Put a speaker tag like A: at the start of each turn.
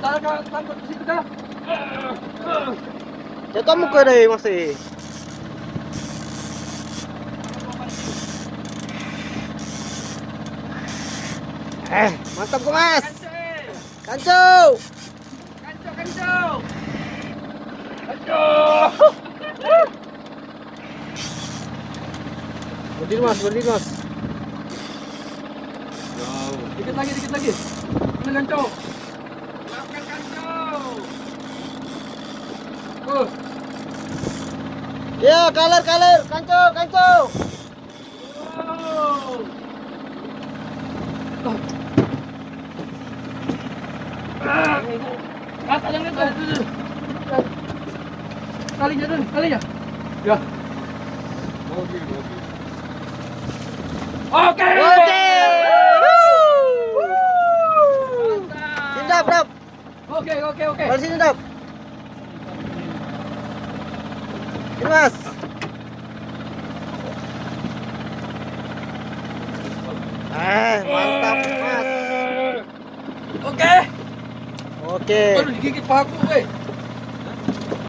A: Tangkap di situ dah.
B: Jatuh muka deh masih. Mantap kok mas. Kancau.
A: Kancau.
B: Berdiri mas, berdiri mas.
A: Dikit lagi. Ini kancau. Maafkan kancau.
B: Ya, kaler, kancau.
A: Kalinya. Ya. Oke.
B: Sindap, Dap.
A: Oke.
B: Balik sini, Dap. Ini mas. Mantap mas.
A: Oke.
B: Oke.
A: Baru digigit paku,